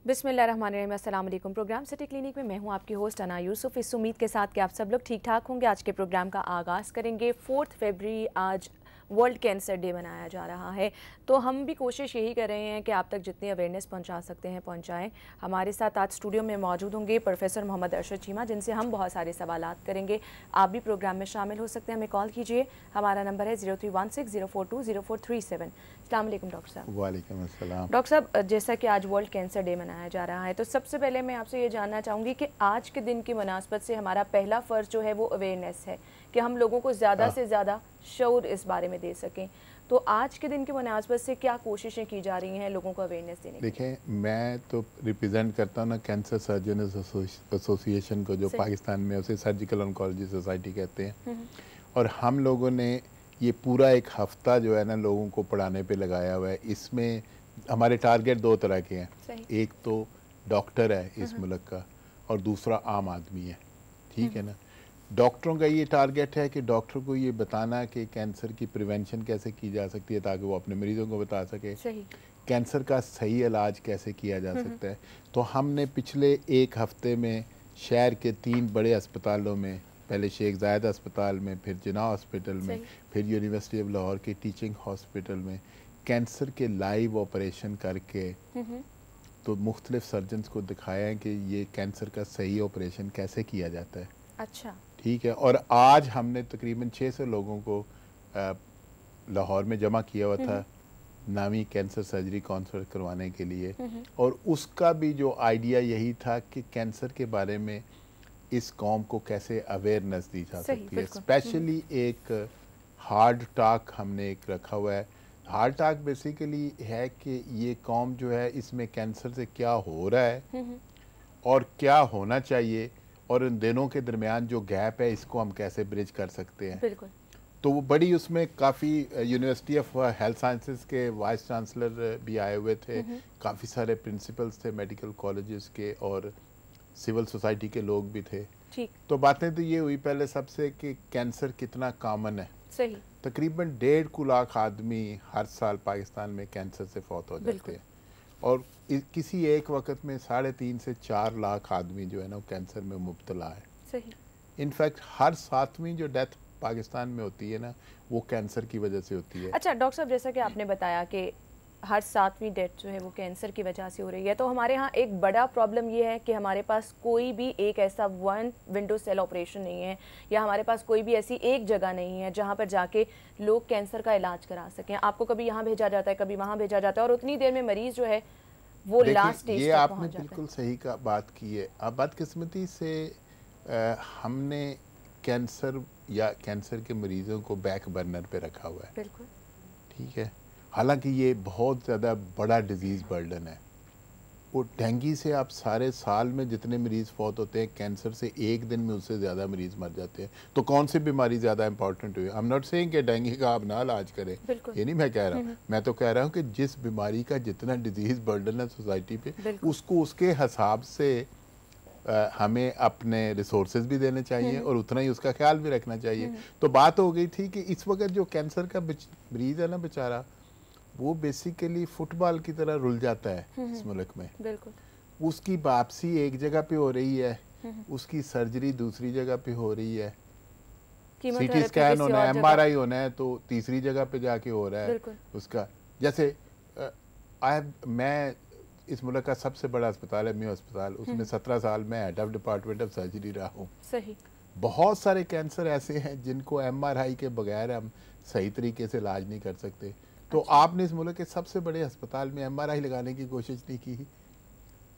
बिस्मिल्लाहिर्रहमानिर्रहीम। अस्सलाम वालेकुम। प्रोग्राम सिटी क्लिनिक में मैं हूं आपकी होस्ट अना यूसुफ। इस उम्मीद के साथ कि आप सब लोग ठीक ठाक होंगे। आज के प्रोग्राम का आगाज़ करेंगे। 4 फरवरी आज वर्ल्ड कैंसर डे मनाया जा रहा है, तो हम भी कोशिश यही कर रहे हैं कि आप तक जितनी अवेयरनेस पहुंचा सकते हैं पहुंचाएं। हमारे साथ आज स्टूडियो में मौजूद होंगे प्रोफेसर मोहम्मद अरशद चीमा, जिनसे हम बहुत सारे सवालात करेंगे। आप भी प्रोग्राम में शामिल हो सकते हैं, हमें कॉल कीजिए। हमारा नंबर है 0316042043 अस्सलाम वालेकुम डॉक्टर साहब। वालेकुम अस्सलाम। डॉक्टर साहब, जैसा कि आज वर्ल्ड कैंसर डे मनाया जा रहा है, तो सबसे पहले मैं आपसे ये जानना चाहूँगी कि आज के दिन की मुनासबत से हमारा पहला फ़र्ज़ जो है वो अवेयरनेस है कि हम लोगों को ज़्यादा से ज़्यादा शऊर इस बारे में दे सकें। तो आज के दिन की मुनासबत से क्या कोशिशें की जा रही हैं लोगों को अवेयरनेस देने की? देखें, मैं तो रिप्रेजेंट करता हूँ ना कैंसर सर्जन एसोसिएशन को, जो पाकिस्तान में उसे सर्जिकल ऑन्कोलॉजी सोसाइटी कहते हैं। और हम लोगों ने ये पूरा एक हफ्ता जो है ना लोगों को पढ़ाने पे लगाया हुआ है। इसमें हमारे टारगेट दो तरह के हैं। एक तो डॉक्टर है इस मुल्क का, और दूसरा आम आदमी है। ठीक है ना। डॉक्टरों का ये टारगेट है कि डॉक्टर को ये बताना कि कैंसर की प्रिवेंशन कैसे की जा सकती है, ताकि वो अपने मरीजों को बता सके कैंसर का सही इलाज कैसे किया जा सकता है। तो हमने पिछले एक हफ्ते में शहर के 3 बड़े अस्पतालों में, पहले शेख जायद अस्पताल में, फिर जिन्ना हॉस्पिटल में, फिर यूनिवर्सिटी ऑफ लाहौर के टीचिंग हॉस्पिटल में कैंसर के लाइव ऑपरेशन करके तो मुख्तलिफ सर्जन्स को दिखाया है कि ये कैंसर का सही ऑपरेशन कैसे किया जाता है। अच्छा, ठीक है। और आज हमने तकरीबन 600 लोगों को लाहौर में जमा किया हुआ था नामी कैंसर सर्जरी कॉन्सर्ट करवाने के लिए। और उसका भी जो आइडिया यही था कि कैंसर के बारे में इस कौम को कैसे अवेयरनेस दी जा सकती है। स्पेशली एक हार्ट टॉक हमने एक रखा हुआ है। हार्ट टॉक बेसिकली है कि ये कौम जो है इसमें कैंसर से क्या हो रहा है और क्या होना चाहिए, और इन दोनों के दरमियान जो गैप है इसको हम कैसे ब्रिज कर सकते हैं। बिल्कुल। तो वो बड़ी उसमें काफ़ी यूनिवर्सिटी ऑफ हेल्थ साइंसेस के वाइस चांसलर भी आए हुए थे, काफ़ी सारे प्रिंसिपल्स थे मेडिकल कॉलेजेस के, और सिविल सोसाइटी के लोग भी थे। ठीक। तो बातें तो ये हुई पहले सबसे कि कैंसर कितना कॉमन है। सही। तकरीबन 1.5 लाख आदमी हर साल पाकिस्तान में कैंसर से फौत हो जाते हैं, और किसी एक वक्त में 3.5 से 4 लाख आदमी जो है ना वो कैंसर में मुब्तला है। सही। इनफैक्ट हर 7वीं जो डेथ पाकिस्तान में होती है ना वो कैंसर की वजह से होती है। अच्छा डॉक्टर साहब, जैसा कि आपने बताया कि हर 7वीं डेथ जो है वो कैंसर की वजह से हो रही है, तो हमारे यहाँ एक बड़ा प्रॉब्लम ये है कि हमारे पास कोई भी एक ऐसा वन विंडो सेल ऑपरेशन नहीं है, या हमारे पास कोई भी ऐसी एक जगह नहीं है जहाँ पर जाके लोग कैंसर का इलाज करा सकें। आपको कभी यहाँ भेजा जाता है, कभी वहाँ भेजा जाता है, और उतनी देर में मरीज जो है वो लास्ट स्टेज ये तक आपने पहुँच जाता बिल्कुल सही का बात की है। अब बदकिस्मती से हमने कैंसर या कैंसर के मरीजों को बैक बर्नर पे रखा हुआ है। बिल्कुल। ठीक है। हालांकि ये बहुत ज़्यादा बड़ा डिजीज़ बर्डन है। वो डेंगू से आप सारे साल में जितने मरीज़ फौत होते हैं, कैंसर से एक दिन में उससे ज़्यादा मरीज़ मर जाते हैं। तो कौन सी बीमारी ज़्यादा इंपॉर्टेंट हुई? आई एम नॉट सेइंग कि डेंगू का आप ना इलाज करें, ये नहीं मैं कह रहा। मैं तो कह रहा हूँ कि जिस बीमारी का जितना डिजीज़ बर्डन है सोसाइटी पे, उसको उसके हिसाब से हमें अपने रिसोर्सेज भी देने चाहिए और उतना ही उसका ख्याल भी रखना चाहिए। तो बात हो गई थी कि इस वक्त जो कैंसर का मरीज़ है ना बेचारा, वो बेसिकली फुटबॉल की तरह रुल जाता है इस मुल्क में। बिल्कुल। उसकी वापसी एक जगह पे हो रही है, उसकी सर्जरी दूसरी जगह पे हो रही है, सीटी स्कैन होना है, MRI होना है तो तीसरी जगह पे जाके हो रहा है उसका। जैसे मैं इस मुल्क का सबसे बड़ा अस्पताल है मेयो अस्पताल, उसमें 17 साल में head of department of surgery रहा हूँ। सही। बहुत सारे कैंसर ऐसे हैं जिनको MRI के बगैर हम सही तरीके से इलाज नहीं कर सकते। तो आपने इस मुल्क के सबसे बड़े अस्पताल में MRI लगाने की कोशिश नहीं की।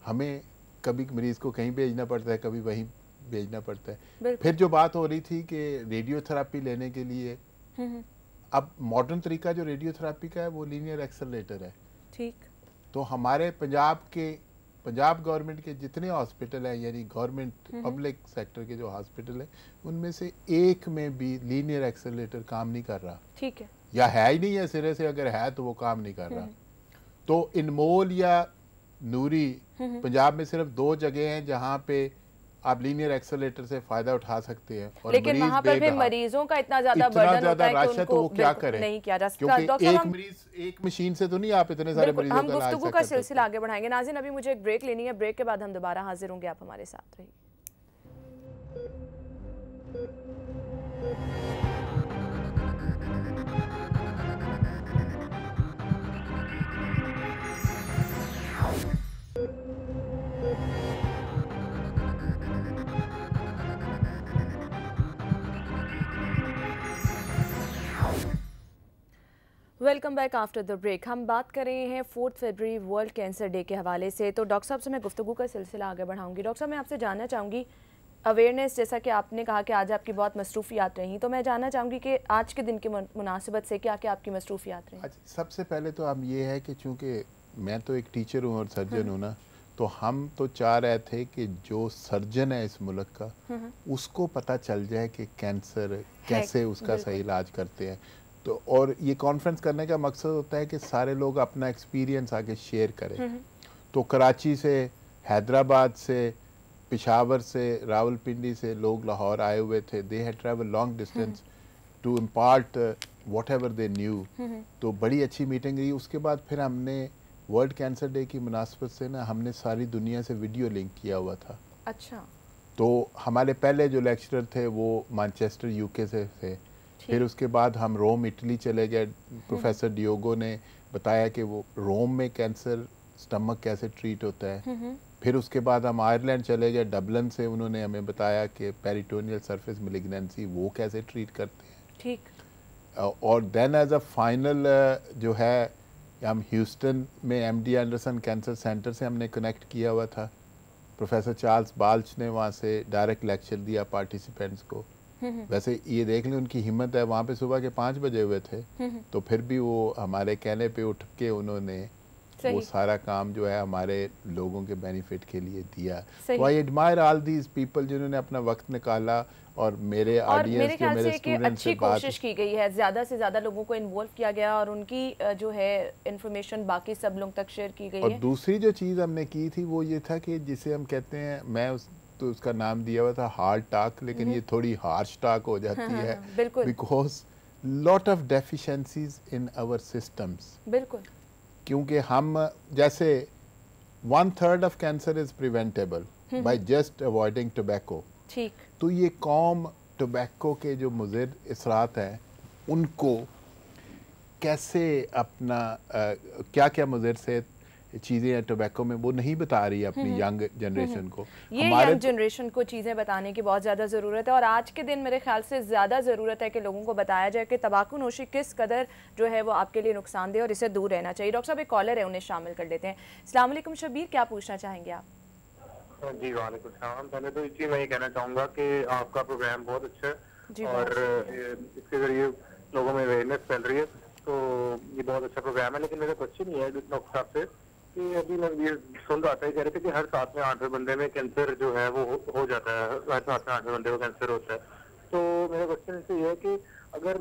हमें कभी मरीज को कहीं भेजना पड़ता है, कभी वहीं भेजना पड़ता है। फिर जो बात हो रही थी कि रेडियोथेरापी लेने के लिए, अब मॉडर्न तरीका जो रेडियोथेरापी का है वो लीनियर एक्सेलरेटर है। ठीक। तो हमारे पंजाब गवर्नमेंट के जितने हॉस्पिटल हैं, यानी गवर्नमेंट पब्लिक सेक्टर के जो हॉस्पिटल हैं, उनमें से एक में भी लीनियर एक्सेलरेटर काम नहीं कर रहा। ठीक है। या है ही नहीं है सिरे से, अगर है तो वो काम नहीं कर रहा। तो इनमोल या नूरी पंजाब में सिर्फ 2 जगह हैं जहाँ पे आप लीनियर एक्सेलेरेटर से फायदा उठा सकते हैं, और लेकिन वहाँ पर भी मरीजों का इतना ज्यादा बर्डन होता है कि उनको तो वो क्या करें, नहीं किया जा सकता। क्योंकि एक मरीज एक मशीन से तो नहीं आप इतने सारे मरीजों का इलाज कर सकते। हम गुफ्तगू का सिलसिला आगे बढ़ाएंगे। नाज़रीन, अभी मुझे एक ब्रेक लेनी है, ब्रेक के बाद हम दोबारा हाजिर होंगे, आप हमारे साथ रहिए। Welcome back after the break. हम बात कर रहे हैं 4 फरवरी वर्ल्ड कैंसर डे के हवाले से। तो डॉक्टर साहब से मैं गुफ्तगू का सिलसिला आगे बढ़ाऊंगी। डॉक्टर साहब, मैं आपसे जानना चाहूँगी अवेयरनेस, जैसा कि आपने कहा कि आज आपकी बहुत मसरूफियात रही, तो मैं जानना चाहूँगी कि आज के दिन की मुनासिबत से क्या क्या आपकी मसरूफियात रही? सबसे पहले तो अब ये है कि चूँकि मैं तो एक टीचर हूँ और सर्जन हूँ ना, तो हम तो चाह रहे थे कि जो सर्जन है इस मुल्क का, उसको पता चल जाए कि कैंसर कैसे उसका सही इलाज करते हैं। तो और ये कॉन्फ्रेंस करने का मकसद होता है कि सारे लोग अपना एक्सपीरियंस आगे शेयर करें। तो कराची से, हैदराबाद से, पेशावर से, रावलपिंडी से लोग लाहौर आए हुए थे। They had travel long distance to impart whatever they knew. तो बड़ी अच्छी मीटिंग रही। उसके बाद फिर हमने वर्ल्ड कैंसर डे की मुनासबत से ना, हमने सारी दुनिया से वीडियो लिंक किया हुआ था। अच्छा। तो हमारे पहले जो लेक्चरर थे वो मैनचेस्टर यूके से थे। फिर उसके बाद हम रोम इटली चले गए। प्रोफेसर डियोगो ने बताया कि वो रोम में कैंसर स्टमक कैसे ट्रीट होता है। फिर उसके बाद हम आयरलैंड चले गए। डबलिन से उन्होंने हमें बताया कि पेरिटोनियल सरफेस मैलिग्नेंसी वो कैसे ट्रीट करते हैं। ठीक। और देन एज अ फाइनल जो है, हम ह्यूस्टन में एमडी एंडरसन कैंसर सेंटर से हमने कनेक्ट किया हुआ था। प्रोफेसर चार्ल्स बाल्च ने वहाँ से डायरेक्ट लेक्चर दिया पार्टिसिपेंट्स को। वैसे ये देख लें उनकी हिम्मत है, वहाँ पे सुबह के 5 बजे हुए थे, तो फिर भी वो हमारे कहने पे उठ के उन्होंने वो सारा काम जो है हमारे लोगों के बेनिफिट के लिए दिया। तो I admire all these people जिन्होंने अपना वक्त निकाला, और मेरे ऑडियंस जो मेरे स्टूडेंट्स से बात कोशिश की गई है, ज़्यादा से ज़्यादा लोगों को इन्वॉल्व किया गया और उनकी जो है इंफॉर्मेशन बाकी सब लोग तक शेयर की गई और है। दूसरी जो चीज़ हमने की थी वो ये था कि जिसे हम कहते हैं, मैं तो उसका नाम दिया हुआ था हार्ड टाक, लेकिन ये थोड़ी हार्श टाक हो जाती है, because lot of deficiencies in our systems. बिल्कुल। क्योंकि हम जैसे 1/3 of cancer is preventable by just avoiding tobacco. ठीक। तो ये कौम टोबैको के जो मुज़िर असरात हैं उनको कैसे अपना क्या क्या मुज़िर से चीज़ें टोबैको में वो नहीं बता रही है अपनी यंग जनरेशन को। ये यंग जनरेशन को चीज़ें बताने की बहुत ज़्यादा ज़रूरत है, और आज के दिन मेरे ख्याल से ज़्यादा ज़रूरत है कि लोगों को बताया जाए कि तंबाकू नोशी किस कदर जो है वो आपके लिए नुकसानदेह और इससे दूर रहना चाहिए। डॉक्टर साहब, एक कॉलर है, उन्हें शामिल कर लेते हैं। अस्सलाम वालेकुम शबीर, क्या पूछना चाहेंगे आप? जी वालेकुम सलाम। पहले तो इसी मैं ये कहना चाहूँगा कि आपका प्रोग्राम बहुत अच्छा है और इसके ज़रिए लोगों में अवेयरनेस फैल रही है, तो ये बहुत अच्छा प्रोग्राम है। लेकिन मेरा क्वेश्चन ये है डॉक्टर साहब से कि अभी मैं ये सुन रहा था, कह रहे थे कि हर 7 में 8 बंदे में कैंसर जो है वो हो जाता है, हर 7 में 8 बंदे को कैंसर होता है। तो मेरा क्वेश्चन इससे ये है कि अगर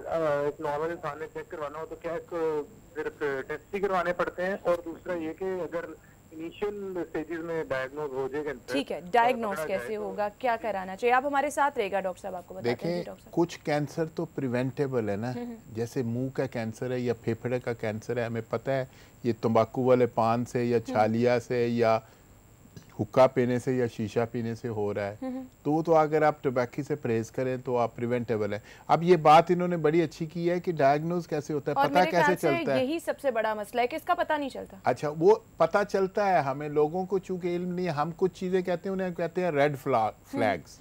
एक नॉर्मल इंसान ने चेक करवाना हो तो क्या सिर्फ टेस्ट ही करवाने पड़ते हैं, और दूसरा ये कि अगर इनिशियल स्टेजेस में डायग्नोज हो जाए कैंसर, ठीक है, डायग्नोज कैसे होगा, क्या कराना चाहिए? आप हमारे साथ रहेगा डॉक्टर साहब, आपको बताते हैं। देखिए, कुछ कैंसर तो प्रिवेंटेबल है ना, जैसे मुंह का कैंसर है या फेफड़े का कैंसर है, हमें पता है ये तंबाकू वाले पान से या छालिया से या हुक्का पीने से या शीशा पीने से हो रहा है। तो अगर आप टोबैको से परहेज करें तो आप प्रिवेंटेबल है। अब ये बात इन्होंने बड़ी अच्छी की है कि डायग्नोज कैसे होता है, पता कैसे चलता है, यही सबसे बड़ा मसला है कि इसका पता नहीं चलता। अच्छा, वो पता चलता है हमें लोगों को, चूंकि इल्म नहीं है, हम कुछ चीजें कहते हैं, उन्हें कहते हैं रेड फ्लैग्स।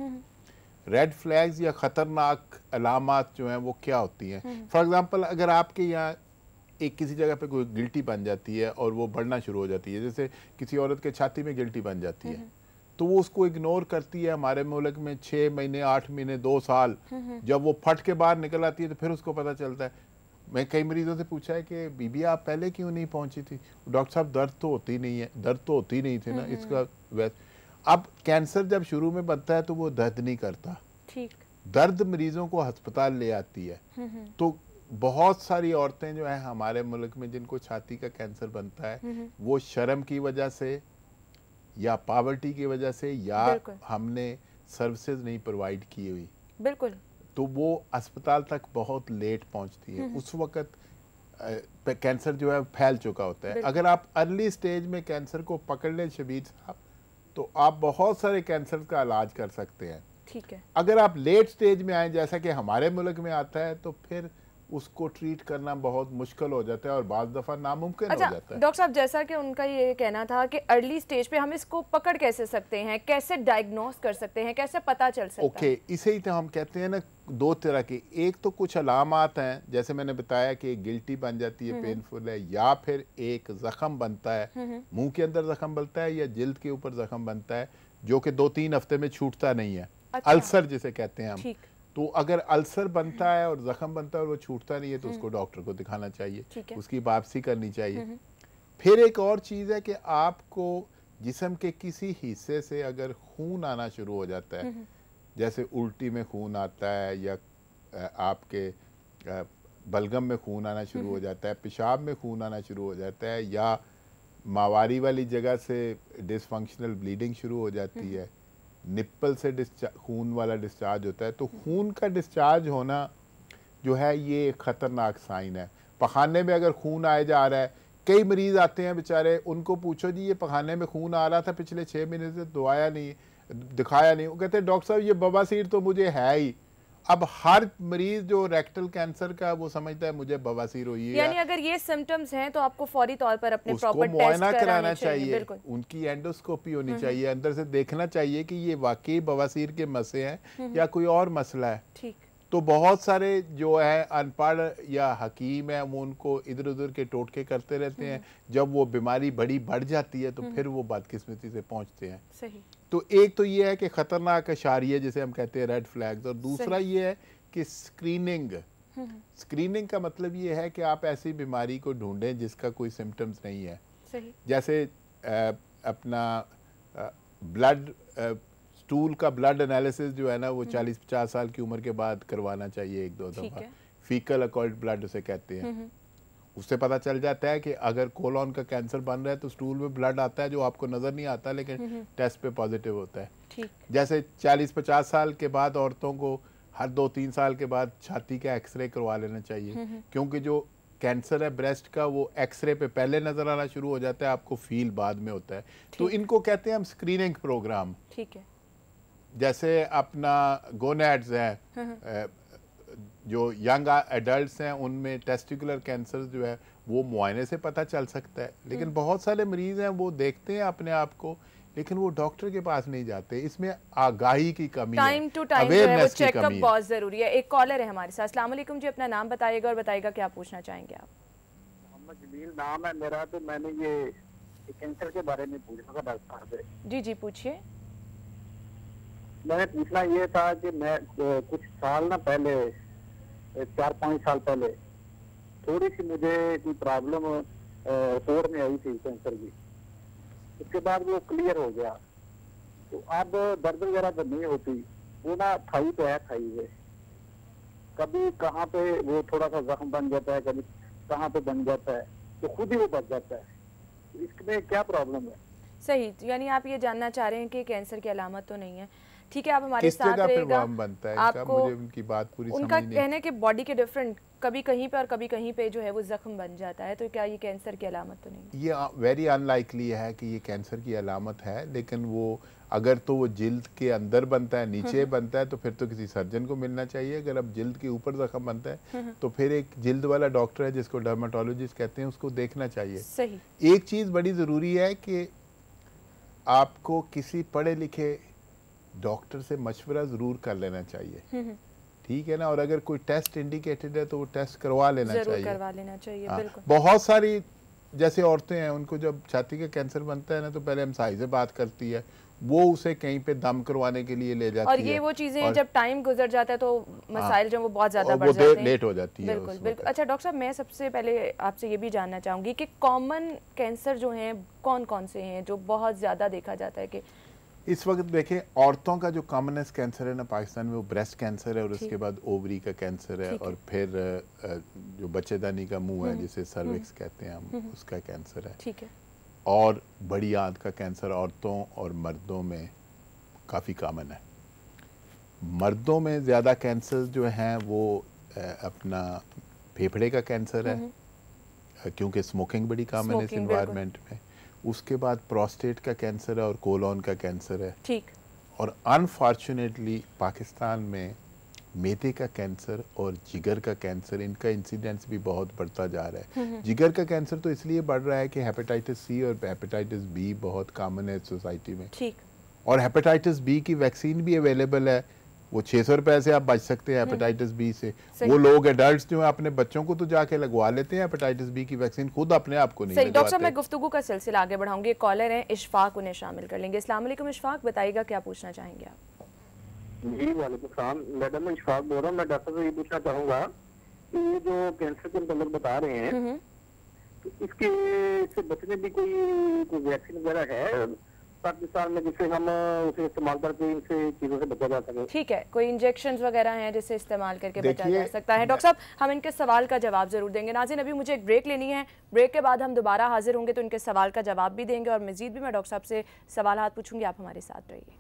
रेड फ्लैग्स या खतरनाक अलामात जो हैं वो क्या होती हैं? फॉर एग्जाम्पल, अगर आपके यहाँ एक किसी जगह पे कोई गिल्टी बन जाती है और वो बढ़ना शुरू हो जाती है, जैसे किसी औरत के छाती में गिल्टी बन जाती है, तो वो उसको इग्नोर करती है। हमारे मुल्क में 6 महीने, 8 महीने, 2 साल, जब वो फट के बाहर निकल आती है तो फिर उसको पता चलता है। मैं कई मरीजों से पूछा है कि बीबी आप पहले क्यों नहीं पहुंची थी? डॉक्टर साहब, दर्द तो होती नहीं है। दर्द तो होती नहीं थी ना, इसका वैसे। अब कैंसर जब शुरू में बनता है तो वो दर्द नहीं करता। ठीक। दर्द मरीजों को अस्पताल ले आती है। तो बहुत सारी औरतें जो हैं हमारे मुल्क में जिनको छाती का कैंसर बनता है, वो शर्म की वजह से या पावर्टी की वजह से या हमने सर्विसेज नहीं प्रोवाइड की हुई, बिल्कुल, तो वो अस्पताल तक बहुत लेट पहुंचती है। उस वक्त कैंसर जो है फैल चुका होता है। अगर आप अर्ली स्टेज में कैंसर को पकड़ लें शबीर साहब, तो आप बहुत सारे कैंसर का इलाज कर सकते हैं। ठीक है। अगर आप लेट स्टेज में आए, जैसा कि हमारे मुल्क में आता है, तो फिर उसको ट्रीट करना बहुत मुश्किल हो जाता है और बाज़ दफ़ा नामुमकिन हो जाता है। डॉक्टर साहब, जैसा कि उनका ये कहना था कि अर्ली स्टेज पे हम इसको पकड़ कैसे सकते हैं, कैसे डायग्नोस कर सकते हैं, कैसे पता चल सकता है? इसे ही तो हम कहते हैं ना, दो तरह के, एक तो कुछ अलामात हैं, जैसे मैंने बताया कि गिल्टी बन जाती है, पेनफुल है, या फिर एक जख्म बनता है, मुंह के अंदर जख्म बनता है या जिल्द के ऊपर जख्म बनता है, जो कि 2-3 हफ्ते में छूटता नहीं है। अच्छा। अल्सर जिसे कहते हैं हम। तो अगर अल्सर बनता है और जख्म बनता है और वो छूटता नहीं है, तो उसको डॉक्टर को दिखाना चाहिए, उसकी वापसी करनी चाहिए। फिर एक और चीज़ है कि आपको जिस्म के किसी हिस्से से अगर खून आना शुरू हो जाता है, जैसे उल्टी में खून आता है, या आपके बलगम में खून आना शुरू हो जाता है, पेशाब में खून आना शुरू हो जाता है, या मावारी वाली जगह से डिसफंक्शनल ब्लीडिंग शुरू हो जाती है, निप्पल से खून वाला डिस्चार्ज होता है, तो खून का डिस्चार्ज होना जो है ये एक ख़तरनाक साइन है। पखाने में अगर खून आए जा रहा है, कई मरीज आते हैं बेचारे, उनको पूछो जी ये पखाने में खून आ रहा था पिछले 6 महीने से, दिखाया नहीं, वो कहते हैं डॉक्टर साहब ये बवासीर तो मुझे है ही। अब हर मरीज जो रेक्टल कैंसर का, वो समझता है मुझे बवासीर हुई है। यानी अगर ये सिम्टम्स हैं तो आपको फौरी तौर पर अपने प्रॉपर टेस्ट मुआयना कराना चाहिए, उनकी एंडोस्कोपी होनी चाहिए, अंदर से देखना चाहिए कि ये वाकई बवासीर के मसले हैं या कोई और मसला है। ठीक। तो बहुत सारे जो है अनपढ़ या हकीम है, वो उनको इधर उधर के टोटके करते रहते हैं। जब वो बीमारी बड़ी बढ़ जाती है तो फिर वो बदकिस्मती से पहुंचते हैं। सही। तो एक तो ये है कि खतरनाक इशारिये जिसे हम कहते हैं रेड फ्लैग्स, और दूसरा ये है कि स्क्रीनिंग का मतलब ये है कि आप ऐसी बीमारी को ढूंढें जिसका कोई सिम्टम्स नहीं है। सही। जैसे अपना ब्लड स्टूल का ब्लड एनालिसिस जो है ना, वो 40-50 साल की उम्र के बाद करवाना चाहिए 1-2 दफ़ा। फीकल अकॉल्ड ब्लड उसे कहते हैं। उससे पता चल जाता है कि अगर कोलोन का कैंसर बन रहा है तो स्टूल में ब्लड आता है जो आपको नज़र नहीं आता, लेकिन टेस्ट पे पॉजिटिव होता है। ठीक। जैसे 40-50 साल के बाद औरतों को हर 2-3 साल के बाद छाती का एक्सरे करवा लेना चाहिए, क्योंकि जो कैंसर है ब्रेस्ट का, वो एक्सरे पे पहले नज़र आना शुरू हो जाता है, आपको फील बाद में होता है। तो इनको कहते हैं हम स्क्रीनिंग प्रोग्राम। ठीक है। जैसे अपना गोनैड्स हैं, जो यंग एडल्ट्स हैं, उनमें टेस्टिकुलर कैंसर जो है वो मुआयने से पता चल सकता है, लेकिन बहुत सारे मरीज हैं वो देखते हैं अपने आप को, लेकिन वो डॉक्टर के पास नहीं जाते। इसमें आगाही की कमी है, टाइम टू टाइम जो है वो चेकअप बहुत जरूरी है। एक कॉलर है हमारे साथ। अस्सलाम वालेकुम जी, अपना नाम बताइएगा और बताइएगा क्या पूछना चाहेंगे आप। मोहम्मद जमील नाम है मेरा। तो मैंने ये कैंसर के बारे में पूछना था डॉक्टर साहब से। जी जी पूछिए। मैंने पूछना ये था कि मैं कुछ साल ना पहले, 4-5 साल पहले, थोड़ी सी मुझे कोई प्रॉब्लम रिपोर्ट में आई थी कैंसर की। उसके बाद वो क्लियर हो गया, तो अब दर्द वगैरह तो नहीं होती। वो ना थाई पे है, थाई पे कभी कहाँ पे वो थोड़ा सा जख्म बन जाता है, कभी कहाँ पे बन जाता है, तो खुद ही वो बच जाता है। तो इसमें क्या प्रॉब्लम है? सही, यानी आप ये जानना चाह रहे हैं कि कैंसर की अलामत तो नहीं है। ठीक है, आप हमारे साथ रहेगा। बनता है आपको मुझे उनकी बात पूरी उनका कहने के बॉडी के डिफरेंट, कभी कहीं पे और कभी कहीं पे जो है वो जख्म बन जाता है, तो क्या ये कैंसर की अलामत तो नहीं? ये वेरी अनलाइकली है कि ये कैंसर की अलामत है, लेकिन वो अगर तो वो जिल्द के अंदर बनता है, नीचे बनता है, तो फिर तो किसी सर्जन को मिलना चाहिए। अगर अब जिल्द के ऊपर जख्म बनता है तो फिर एक जिल्द वाला डॉक्टर है जिसको डर्माटोलॉजिस्ट कहते हैं, उसको देखना चाहिए। सही। एक चीज़ बड़ी ज़रूरी है कि आपको किसी पढ़े लिखे डॉक्टर से मशवरा ज़रूर कर लेना चाहिए, ठीक है ना। और अगर कोई टेस्ट इंडिकेटेड है तो वो टेस्ट करवा लेना चाहिए, करवा लेना चाहिए। बिल्कुल। बहुत सारी जैसे औरतें हैं, उनको जब छाती का कैंसर बनता है ना, तो पहले हमसाई से बात करती है, वो उसे कहीं पे दम करवाने के लिए ले जाती है, और ये वो चीजें हैं जब टाइम गुजर जाता है तो मसाइल जो वो बहुत ज्यादा बढ़ जाते हैं, लेट हो जाती है। बिल्कुल बिल्कुल। अच्छा डॉक्टर साहब, मैं सबसे पहले आपसे ये भी जानना चाहूंगी कि कॉमन कैंसर जो हैं कौन कौन से हैं जो बहुत ज्यादा देखा जाता है? कि इस वक्त देखें, औरतों का जो कॉमनेस्ट कैंसर है ना पाकिस्तान में, वो ब्रेस्ट कैंसर है, और उसके बाद ओवरी का कैंसर है, और फिर जो बच्चेदानी का मुंह है जिसे सर्विक्स कहते हैं हम, उसका कैंसर है। ठीक है। और बड़ी आंत का कैंसर औरतों और मर्दों में काफ़ी कॉमन है। मर्दों में ज़्यादा कैंसर जो हैं वो अपना फेफड़े का कैंसर है, क्योंकि स्मोकिंग बड़ी कॉमन है इस एनवायरनमेंट में। उसके बाद प्रोस्टेट का कैंसर है और कोलोन का कैंसर है। ठीक। और अनफॉर्चुनेटली पाकिस्तान में मैदे का कैंसर और जिगर का कैंसर, इनका इंसिडेंस भी बहुत बढ़ता जा रहा है। जिगर का कैंसर तो इसलिए बढ़ रहा है कि हेपेटाइटिस सी और हेपेटाइटिस बी बहुत कॉमन है सोसाइटी में। ठीक। और हेपेटाइटिस बी की वैक्सीन भी अवेलेबल है, वो 600 रुपए से आप बच सकते हैं हेपेटाइटिस बी से। वो लोग एडल्ट्स जो है अपने बच्चों को तो जाके लगवा लेते हैं हेपेटाइटिस बी की वैक्सीन, खुद अपने आप को नहीं लगवाते। डॉक्टर साहब मैं गुफ्तगू का सिलसिला आगे बढ़ाऊंगी। कॉलर हैं इशफाक, उन्हें शामिल कर लेंगे। अस्सलाम वालेकुम इशफाक, बताइएगा क्या पूछना चाहेंगे आप? जी वालेकुम सलाम मैडम, मैं इशफाक बोल रहा हूँ। मैं डॉक्टर से ये पूछना चाहूँगा कि ये जो कैंसर के मतलब बता रहे हैं तो इसके से बचने की कोई वैक्सीन वगैरह है पाकिस्तान में जिससे हम उसे इस्तेमाल करके इनसे चीज़ों से बचा जा सके? ठीक है, कोई इंजेक्शंस वगैरह हैं जिसे इस्तेमाल करके बचा जा सकता है? डॉक्टर साहब हम इनके सवाल का जवाब जरूर देंगे। नाज़रीन अभी मुझे एक ब्रेक लेनी है, ब्रेक के बाद हम दोबारा हाजिर होंगे तो इनके सवाल का जवाब भी देंगे और मजीद भी मैं डॉक्टर साहब से सवाल पूछूंगी। आप हमारे साथ रहिए।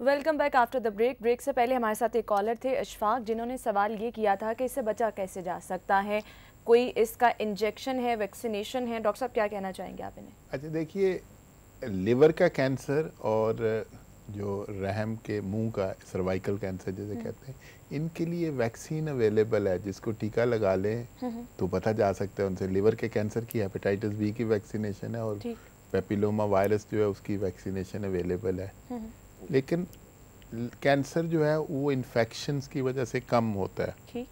Welcome back after the break. Break से पहले हमारे साथ एक कॉलर थे इशफाक, जिन्होंने सवाल ये किया था कि इससे बचा कैसे जा सकता है, कोई इसका इंजेक्शन है, वैक्सीनेशन है? डॉक्टर साहब क्या कहना चाहेंगे आप इन्हें? अच्छा देखिए, लिवर का कैंसर और जो रहम के मुंह का सर्वाइकल कैंसर जिसे कहते हैं, इनके लिए वैक्सीन अवेलेबल है, जिसको टीका लगा लें तो बता जा सकता है उनसे। लिवर के कैंसर की हेपेटाइटिस बी की वैक्सीनेशन है और पेपिलोमा वायरस जो है उसकी वैक्सीनेशन अवेलेबल है। लेकिन कैंसर जो है वो इन्फेक्शंस की वजह से कम होता है। ठीक।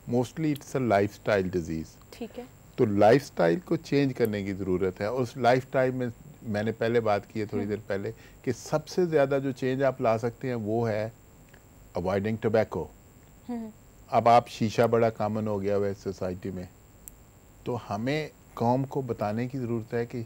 Mostly it's a lifestyle disease. ठीक है। तो लाइफस्टाइल को चेंज करने की ज़रूरत है। उस लाइफस्टाइल में मैंने पहले बात की है थोड़ी देर पहले कि सबसे ज़्यादा जो चेंज आप ला सकते हैं वो है अवॉइडिंग टोबैको। अब आप शीशा बड़ा कॉमन हो गया हुआ है सोसाइटी में, तो हमें कौम को बताने की ज़रूरत है कि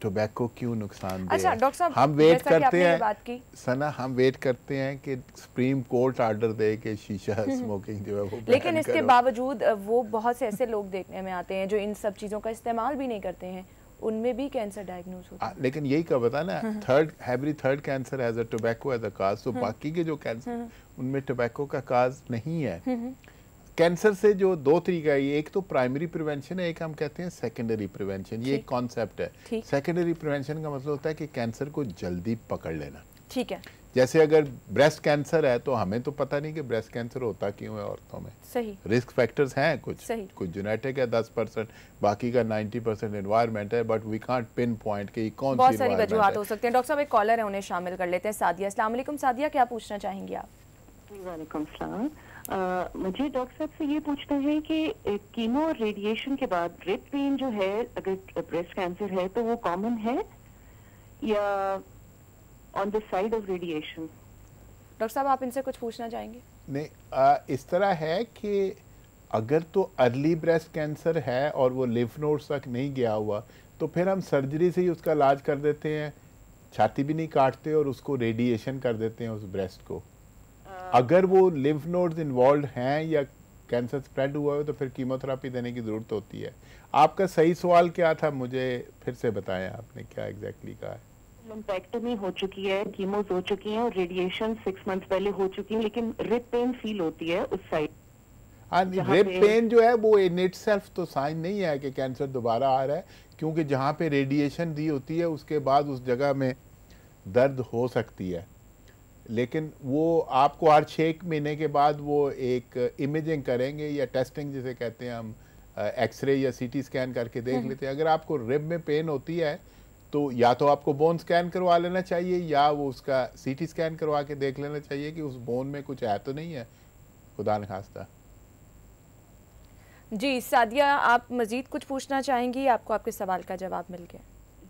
टोबैको क्यों नुकसानदेह। अच्छा डॉक्टर साहब, हम वेट करते हैं बात की सना, हम वेट करते हैं कि सुप्रीम कोर्ट आर्डर दे कि शीशा स्मोकिंग जो है वो, लेकिन इसके बावजूद वो बहुत से ऐसे लोग देखने में आते हैं जो इन सब चीज़ों का इस्तेमाल भी नहीं करते हैं, उनमें भी कैंसर डायग्नोज होता है। लेकिन यही कहा बता ना, every third cancer has a tobacco as a cause. तो बाकी के जो कैंसर उनमें टोबैको का काज नहीं है। कैंसर से जो दो तरीका है, एक तो प्राइमरी प्रिवेंशन है, एक हम कहते हैं सेकेंडरी प्रिवेंशन। ये एक कॉन्सेप्ट है। सेकेंडरी प्रिवेंशन का मतलब होता है कि कैंसर को जल्दी पकड़ लेना। ठीक है। जैसे अगर ब्रेस्ट कैंसर है तो हमें तो पता नहीं कि ब्रेस्ट कैंसर होता क्यों है औरतों में। सही। रिस्क फैक्टर्स हैं कुछ जेनेटिक है 10%, बाकी का 90% एनवायरनमेंट है, but we can't pinpoint कि कौन सी बहुत सारी वजूहात हो सकते हैं। डॉक्टर साहब एक कॉलर है, उन्हें शामिल कर लेते हैं। सादिया, अस्सलाम वालेकुम। सादिया क्या पूछना चाहेंगी आप? वालेकुम सलाम। मुझे डॉक्टर साहब से ये पूछना है कि कीमो और रेडिएशन के बाद रिप पेन जो है, अगर ब्रेस्ट कैंसर है तो वो कॉमन है या on the side of radiation? Doctor साहब आप इनसे कुछ पूछना चाहेंगे? नहीं, इस तरह है कि अगर तो अर्ली ब्रेस्ट कैंसर है और वो लिम्फ नोड्स तक नहीं गया हुआ तो फिर हम सर्जरी से ही उसका इलाज कर देते हैं, छाती भी नहीं काटते और उसको रेडिएशन कर देते हैं उस ब्रेस्ट को। अगर वो लिम्फ नोड्स इन्वॉल्व हैं या कैंसर स्प्रेड हुआ है तो फिर कीमोथेरेपी देने की ज़रूरत होती है। आपका सही सवाल क्या था, मुझे फिर से बताएं आपने क्या एग्जैक्टली कहा है? लम्पेक्टमी हो चुकी है, कीमोज हो चुकी हैं और रेडिएशन 6 मंथ्स पहले हो चुकी है, लेकिन रिप पेन फील होती है उस साइड। हाँ, रिप पेन जो है वो इन इटसेल्फ तो साइन नहीं है कि कैंसर दोबारा आ रहा है, क्योंकि जहाँ पे रेडिएशन दी होती है उसके बाद उस जगह में दर्द हो सकती है, लेकिन वो आपको हर 6 महीने के बाद वो एक इमेजिंग करेंगे या टेस्टिंग जिसे कहते हैं हम, एक्सरे या सीटी स्कैन करके देख लेते हैं। अगर आपको रिब में पेन होती है तो या तो आपको बोन स्कैन करवा लेना चाहिए या वो उसका सीटी स्कैन करवा के देख लेना चाहिए कि उस बोन में कुछ है तो नहीं है, खुदा न खास्ता। जी सादिया, आप मजीद कुछ पूछना चाहेंगी? आपको आपके सवाल का जवाब मिल गया।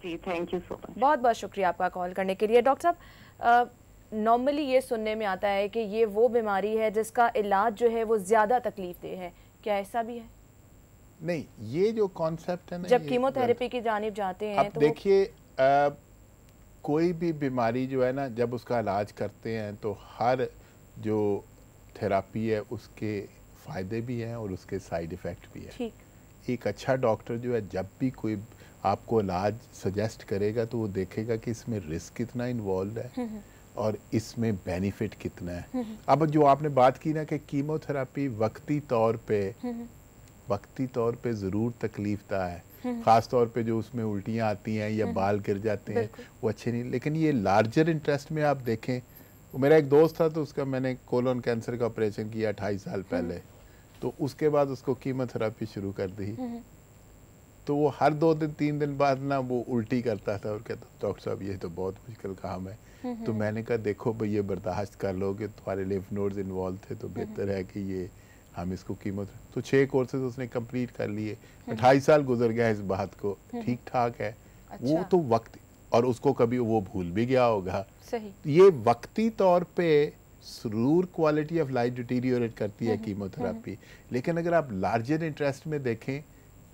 जी थैंक यू सो मच। बहुत बहुत शुक्रिया आपका कॉल करने के लिए। डॉक्टर साहब, नॉर्मली ये सुनने में आता है कि ये वो बीमारी है जिसका इलाज जो है वो ज़्यादा तकलीफ देह है, क्या ऐसा भी है? नहीं, ये जो कॉन्सेप्ट है ना, जब कीमोथेरेपी की जानिब जाते हैं तो देखिए कोई भी बीमारी जो है ना, जब उसका इलाज करते हैं तो हर जो थेरापी है उसके फ़ायदे भी हैं और उसके साइड इफ़ेक्ट भी है। ठीक। एक अच्छा डॉक्टर जो है जब भी कोई आपको इलाज सजेस्ट करेगा तो वो देखेगा कि इसमें रिस्क कितना इन्वॉल्व है और इसमें बेनिफिट कितना है। अब जो आपने बात की ना कि कीमोथेरापी वक्ती तौर पे ज़रूर तकलीफ़दा है, ख़ास तौर पे जो उसमें उल्टियाँ आती हैं या बाल गिर जाते हैं, वो अच्छे नहीं। लेकिन ये लार्जर इंटरेस्ट में आप देखें, मेरा एक दोस्त था तो उसका मैंने कोलोन कैंसर का ऑपरेशन किया 28 साल पहले, तो उसके बाद उसको कीमोथेरापी शुरू कर दी। तो वो हर 2 दिन 3 दिन बाद ना वो उल्टी करता था और कहता डॉक्टर साहब ये तो बहुत मुश्किल काम है। तो मैंने कहा देखो भाई ये बर्दाश्त कर लो कि तुम्हारे लिम्फ नोड्स इन्वॉल्व थे, तो बेहतर है कि ये हम इसको कीमोथेरापी। तो 6 कोर्सेज उसने कंप्लीट कर लिए, 28 साल गुजर गया इस बात को, ठीक ठाक है। अच्छा। वो तो वक्त, और उसको कभी वो भूल भी गया होगा। सही। ये वक्ती तौर पे जरूर क्वालिटी ऑफ लाइफ डिटीरियोरेट करती है कीमोथेरापी, लेकिन अगर आप लार्जर इंटरेस्ट में देखें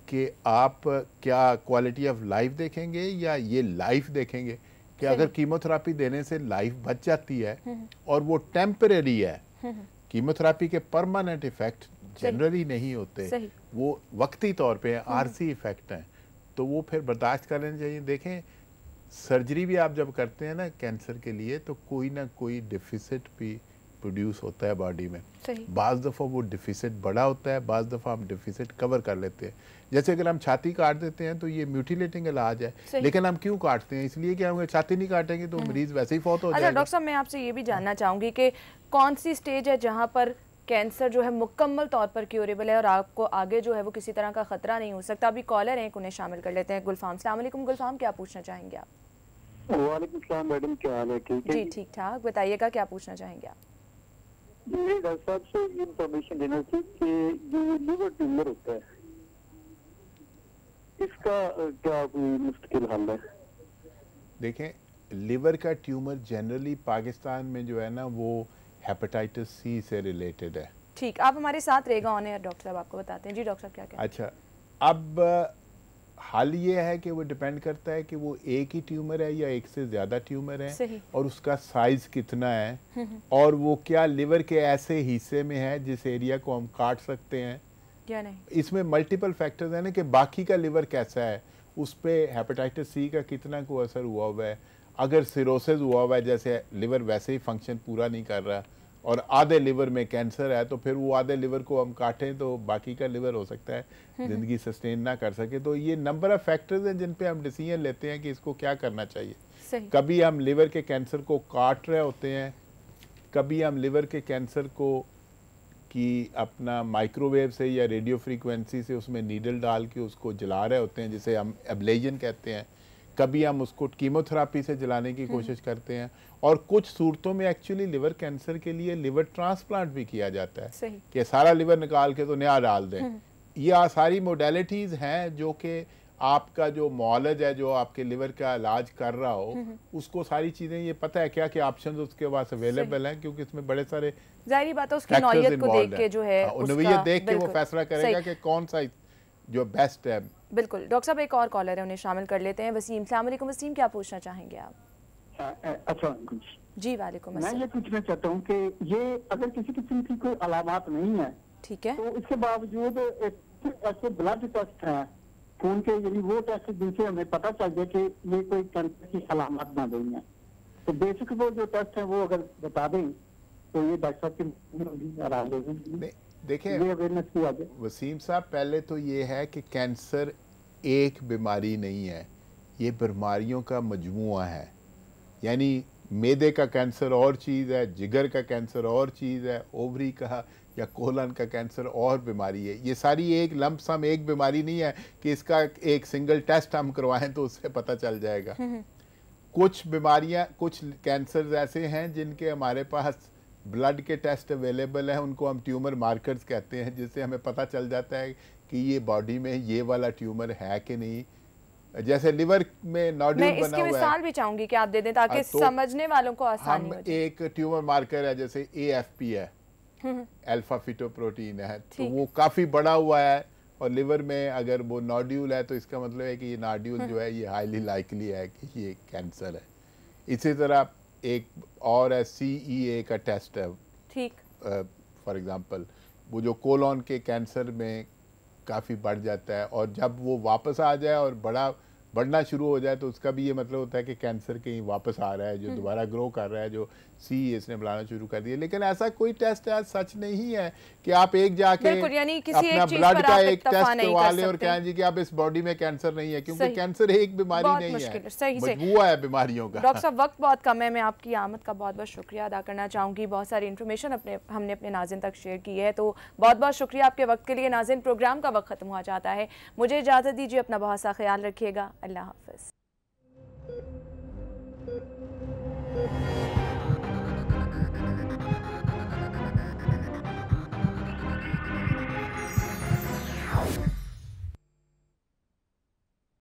कि आप क्या क्वालिटी ऑफ लाइफ देखेंगे या ये लाइफ देखेंगे, कि अगर कीमोथेरापी देने से लाइफ बच जाती है और वो टेम्परेरी है, कीमोथेरापी के परमानेंट इफेक्ट जनरली नहीं होते, वो वक्ती तौर पे आरसी इफेक्ट हैं, तो वो फिर बर्दाश्त कर लेना चाहिए। देखें सर्जरी भी आप जब करते हैं ना कैंसर के लिए, तो कोई ना कोई डिफिसिट भी प्रोड्यूस होता है बॉडी में। बाज़ दफ़ा वो डिफिसिट बड़ा होता है, बाज़ दफ़ा हम डिफिसिट कवर कर लेते हैं। जैसे अगर हम छाती काट देते हैं तो ये म्यूटिलेटिंग इलाज है, लेकिन हम क्यों काटते हैं? इसलिए कि हम छाती नहीं काटेंगे तो मरीज वैसे ही फौत हो जाएगा। अच्छा डॉक्टर साहब, मैं आपसे ये भी जानना चाहूँगी कि कौन सी स्टेज है जहाँ पर कैंसर जो है मुकम्मल तौर पर क्यूरेबल है और आपको आगे जो है वो किसी तरह का खतरा नहीं हो सकता? अभी कॉलर हैं, उन्हें शामिल कर लेते हैं। गुलफाम, अस्सलाम वालेकुम। गुलफाम, क्या पूछना चाहेंगे आप? वालेकुम सलाम मैडम, क्या हाल है? ठीक है जी, ठीक ठाक। बताइएगा क्या पूछना चाहेंगे आप? ये डॉक्टर साहब से इंफॉर्मेशन लेना थी कि जो लिवर ट्यूमर होता है इसका क्या कोई मुश्किल हल है? देखें, लिवर का ट्यूमर जनरली पाकिस्तान में जो है ना वो हेपेटाइटिस सी से रिलेटेड है। ठीक, आप हमारे साथ रहेगा ऑन एयर, डॉक्टर साहब आपको बताते हैं। जी डॉक्टर साहब, क्या क्या? अच्छा, अब हाल ये है कि वो डिपेंड करता है कि वो एक ही ट्यूमर है या एक से ज़्यादा ट्यूमर है, और उसका साइज कितना है, और वो क्या लिवर के ऐसे हिस्से में है जिस एरिया को हम काट सकते हैं या नहीं। इसमें मल्टीपल फैक्टर्स हैं ना, कि बाकी का लिवर कैसा है, उस पर हेपेटाइटिस सी का कितना को असर हुआ हुआ है। अगर सिरोसिस हुआ हुआ है, जैसे लिवर वैसे ही फंक्शन पूरा नहीं कर रहा और आधे लिवर में कैंसर है, तो फिर वो आधे लिवर को हम काटें तो बाकी का लिवर हो सकता है ज़िंदगी सस्टेन ना कर सके। तो ये नंबर ऑफ़ फैक्टर्स हैं जिन पे हम डिसीजन लेते हैं कि इसको क्या करना चाहिए। कभी हम लिवर के कैंसर को काट रहे होते हैं, कभी हम लिवर के कैंसर को कि अपना माइक्रोवेव से या रेडियो फ्रीक्वेंसी से उसमें नीडल डाल के उसको जला रहे होते हैं, जिसे हम एब्लेजन कहते हैं। कभी हम उसको कीमोथेरापी से जलाने की कोशिश करते हैं, और कुछ सूरतों में एक्चुअली लिवर कैंसर के लिए लिवर ट्रांसप्लांट भी किया जाता है कि सारा लिवर निकाल के तो नया डाल दें। ये सारी मोडेलिटीज़ हैं जो कि आपका जो मौलज है जो आपके लिवर का इलाज कर रहा हो उसको सारी चीज़ें ये पता है क्या कि ऑप्शंस उसके पास अवेलेबल हैं, क्योंकि इसमें बड़े सारे जाहिर बात है उसकी नौइयत को देख के जो है नौइयत देख के वो फैसला करेगा कि कौन सा जो बेस्ट है। बिल्कुल। डॉक्टर साहब, एक और कॉलर है, उन्हें शामिल कर लेते हैं। वसीम, अस्सलाम वालेकुम। वसीम, क्या पूछना चाहेंगे आप? अच्छा जी, वालेकुम अस्सलाम। मैं ये पूछना चाहता हूँ कि ये अगर किसी किस्म की कोई अलामत नहीं है, ठीक है, तो इसके बावजूद ऐसे ब्लड टेस्ट है खून के, यानी वो टेस्ट जिनसे हमें पता चल जाए कि ये कोई कैंसर की अलामत ना रही है, तो बेसिक वो जो टेस्ट है वो अगर बता दें तो ये डॉक्टर की देखें वसीम साहब, पहले तो ये है कि कैंसर एक बीमारी नहीं है, ये बीमारियों का मजमुआ है। यानी मैदे का कैंसर और चीज़ है, जिगर का कैंसर और चीज़ है, ओवरी का या कोलन का कैंसर और बीमारी है। ये सारी एक लंप सम एक बीमारी नहीं है कि इसका एक सिंगल टेस्ट हम करवाएं तो उससे पता चल जाएगा। कुछ बीमारियां, कुछ कैंसर ऐसे हैं जिनके हमारे पास ब्लड के टेस्ट अवेलेबल हैं, उनको हम ट्यूमर मार्कर्स कहते हैं, जिससे हमें पता चल जाता है कि ये बॉडी में ये वाला ट्यूमर है कि नहीं। जैसे लिवर में नोड्यूल बना हुआ है, मिसाल भी चाहूंगी कि आप दे दें ताकि तो समझने वालों को आसानी हो जाए। एक ट्यूमर मार्कर है जैसे AFP है, अल्फा फिटोप्रोटीन है, तो वो काफ़ी बड़ा हुआ है, और लिवर में अगर वो नोड्यूल है तो इसका मतलब है कि ये नोड्यूल जो है ये हाईली लाइकली है कि ये कैंसर है। इसी तरह एक और है CEA का टेस्ट है, ठीक, फॉर एग्जांपल वो जो कोलोन के कैंसर में काफ़ी बढ़ जाता है और जब वो वापस आ जाए और बढ़ना शुरू हो जाए तो उसका भी ये मतलब होता है कि कैंसर कहीं वापस आ रहा है, जो दोबारा ग्रो कर रहा है, जो इसने बुलाना शुरू कर दिया। लेकिन ऐसा कोई टेस्ट आज सच नहीं है कि आप एक जाके अपना ब्लड का एक टेस्ट करवा लें और कहें जी कि आप इस बॉडी में कैंसर नहीं है, क्योंकि कैंसर एक बीमारी नहीं है, मजबूआ है बीमारियों का। डॉक्टर साहब वक्त बहुत कम है, मैं आपकी आमद का बहुत बहुत शुक्रिया अदा करना चाहूँगी। बहुत सारी इन्फॉर्मेशन हमने अपने नाज़रीन तक शेयर की है, तो बहुत बहुत शुक्रिया आपके वक्त के लिए। नाज़रीन, प्रोग्राम का वक्त ख़त्म हुआ जाता है, मुझे इजाज़त दीजिए, अपना बहुत सा ख्याल रखिएगा, अल्लाह हाफ़िज़।